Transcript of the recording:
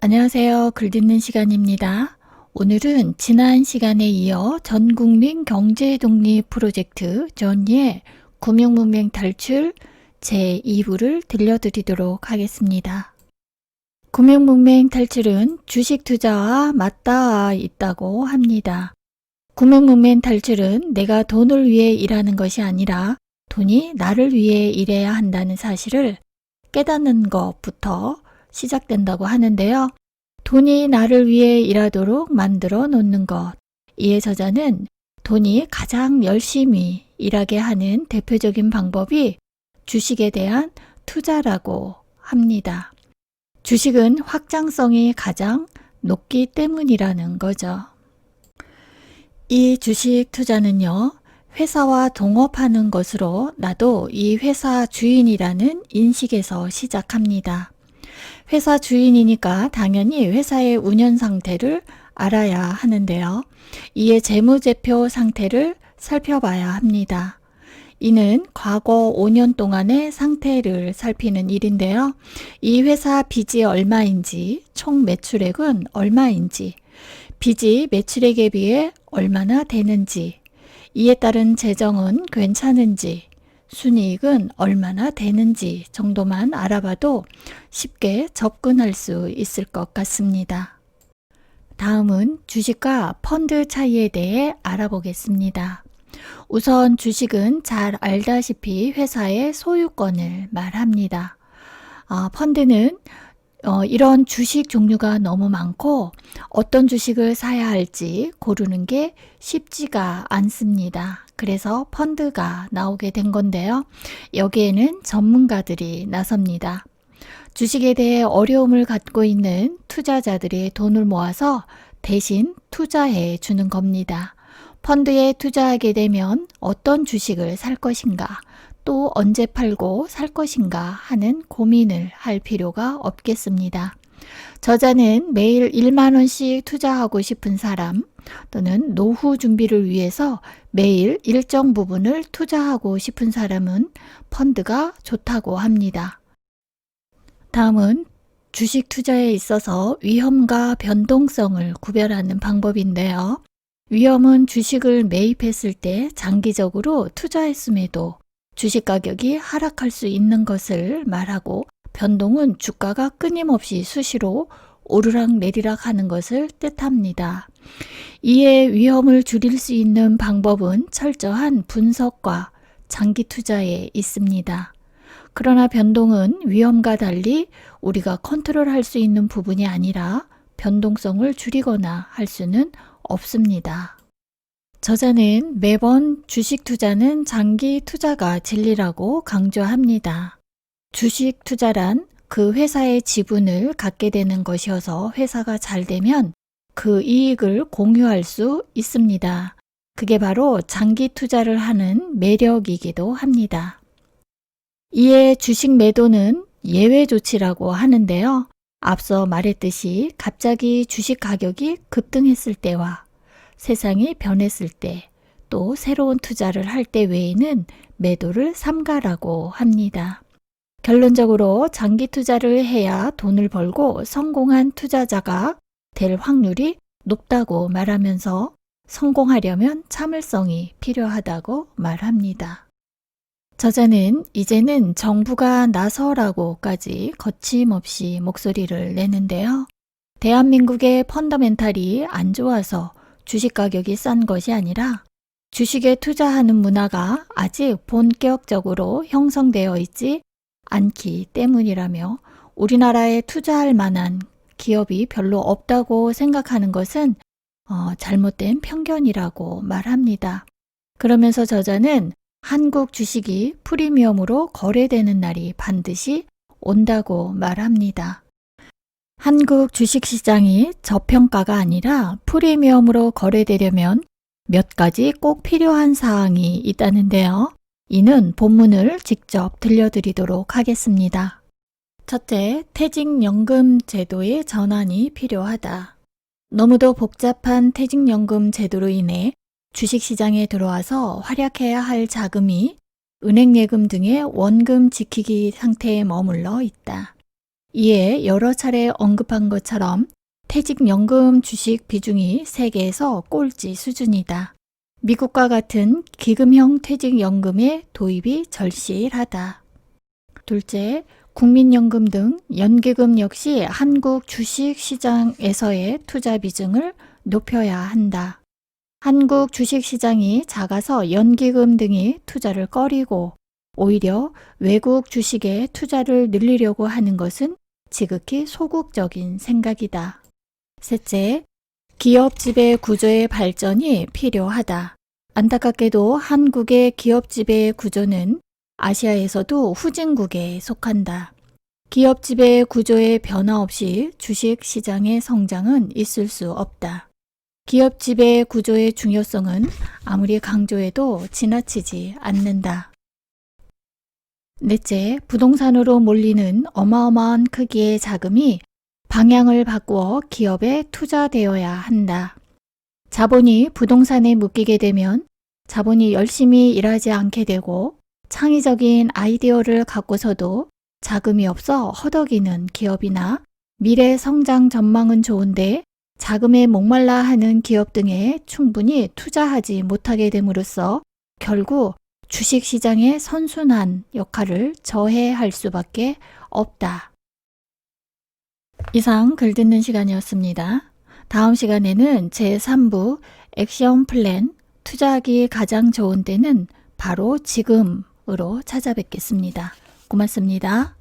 안녕하세요. 글 듣는 시간입니다. 오늘은 지난 시간에 이어 전국민 경제독립 프로젝트 전예 금융문맹 탈출 제2부를 들려드리도록 하겠습니다. 금융문맹 탈출은 주식 투자와 맞닿아 있다고 합니다. 금융문맹 탈출은 내가 돈을 위해 일하는 것이 아니라 돈이 나를 위해 일해야 한다는 사실을 깨닫는 것부터 시작된다고 하는데요. 돈이 나를 위해 일하도록 만들어 놓는 것. 이의 저자는 돈이 가장 열심히 일하게 하는 대표적인 방법이 주식에 대한 투자라고 합니다. 주식은 확장성이 가장 높기 때문이라는 거죠. 이 주식 투자는요, 회사와 동업하는 것으로 나도 이 회사 주인이라는 인식에서 시작합니다. 회사 주인이니까 당연히 회사의 운영 상태를 알아야 하는데요. 이에 재무제표 상태를 살펴봐야 합니다. 이는 과거 5년 동안의 상태를 살피는 일인데요. 이 회사 빚이 얼마인지, 총 매출액은 얼마인지, 빚이 매출액에 비해 얼마나 되는지, 이에 따른 재정은 괜찮은지, 순이익은 얼마나 되는지 정도만 알아봐도 쉽게 접근할 수 있을 것 같습니다. 다음은 주식과 펀드 차이에 대해 알아보겠습니다. 우선 주식은 잘 알다시피 회사의 소유권을 말합니다. 펀드는 이런 주식 종류가 너무 많고 어떤 주식을 사야 할지 고르는 게 쉽지가 않습니다. 그래서 펀드가 나오게 된 건데요. 여기에는 전문가들이 나섭니다. 주식에 대해 어려움을 갖고 있는 투자자들의 돈을 모아서 대신 투자해 주는 겁니다. 펀드에 투자하게 되면 어떤 주식을 살 것인가, 또 언제 팔고 살 것인가 하는 고민을 할 필요가 없겠습니다. 저자는 매일 1만 원씩 투자하고 싶은 사람 또는 노후 준비를 위해서 매일 일정 부분을 투자하고 싶은 사람은 펀드가 좋다고 합니다. 다음은 주식 투자에 있어서 위험과 변동성을 구별하는 방법인데요. 위험은 주식을 매입했을 때 장기적으로 투자했음에도 주식 가격이 하락할 수 있는 것을 말하고, 변동은 주가가 끊임없이 수시로 오르락 내리락 하는 것을 뜻합니다. 이에 위험을 줄일 수 있는 방법은 철저한 분석과 장기 투자에 있습니다. 그러나 변동은 위험과 달리 우리가 컨트롤할 수 있는 부분이 아니라 변동성을 줄이거나 할 수는 없습니다. 저자는 매번 주식 투자는 장기 투자가 진리라고 강조합니다. 주식 투자란 그 회사의 지분을 갖게 되는 것이어서 회사가 잘 되면 그 이익을 공유할 수 있습니다. 그게 바로 장기 투자를 하는 매력이기도 합니다. 이에 주식 매도는 예외 조치라고 하는데요. 앞서 말했듯이 갑자기 주식 가격이 급등했을 때와 세상이 변했을 때, 또 새로운 투자를 할 때 외에는 매도를 삼가라고 합니다. 결론적으로 장기 투자를 해야 돈을 벌고 성공한 투자자가 될 확률이 높다고 말하면서 성공하려면 참을성이 필요하다고 말합니다. 저자는 이제는 정부가 나서라고까지 거침없이 목소리를 내는데요. 대한민국의 펀더멘탈이 안 좋아서 주식 가격이 싼 것이 아니라 주식에 투자하는 문화가 아직 본격적으로 형성되어 있지 않기 때문이라며, 우리나라에 투자할 만한 기업이 별로 없다고 생각하는 것은 잘못된 편견이라고 말합니다. 그러면서 저자는 한국 주식이 프리미엄으로 거래되는 날이 반드시 온다고 말합니다. 한국 주식시장이 저평가가 아니라 프리미엄으로 거래되려면 몇 가지 꼭 필요한 사항이 있다는데요. 이는 본문을 직접 들려드리도록 하겠습니다. 첫째, 퇴직연금 제도의 전환이 필요하다. 너무도 복잡한 퇴직연금 제도로 인해 주식시장에 들어와서 활약해야 할 자금이 은행 예금 등의 원금 지키기 상태에 머물러 있다. 이에 여러 차례 언급한 것처럼 퇴직연금 주식 비중이 세계에서 꼴찌 수준이다. 미국과 같은 기금형 퇴직연금의 도입이 절실하다. 둘째, 국민연금 등 연기금 역시 한국 주식시장에서의 투자 비중을 높여야 한다. 한국 주식시장이 작아서 연기금 등이 투자를 꺼리고 오히려 외국 주식에 투자를 늘리려고 하는 것은 지극히 소극적인 생각이다. 셋째, 기업 지배 구조의 발전이 필요하다. 안타깝게도 한국의 기업 지배 구조는 아시아에서도 후진국에 속한다. 기업 지배 구조의 변화 없이 주식 시장의 성장은 있을 수 없다. 기업 지배 구조의 중요성은 아무리 강조해도 지나치지 않는다. 넷째, 부동산으로 몰리는 어마어마한 크기의 자금이 방향을 바꾸어 기업에 투자되어야 한다. 자본이 부동산에 묶이게 되면 자본이 열심히 일하지 않게 되고 창의적인 아이디어를 갖고서도 자금이 없어 허덕이는 기업이나 미래 성장 전망은 좋은데 자금에 목말라 하는 기업 등에 충분히 투자하지 못하게 됨으로써 결국 주식시장의 선순환 역할을 저해할 수밖에 없다. 이상 글 듣는 시간이었습니다. 다음 시간에는 제3부 액션 플랜, 투자하기 가장 좋은 때는 바로 지금으로 찾아뵙겠습니다. 고맙습니다.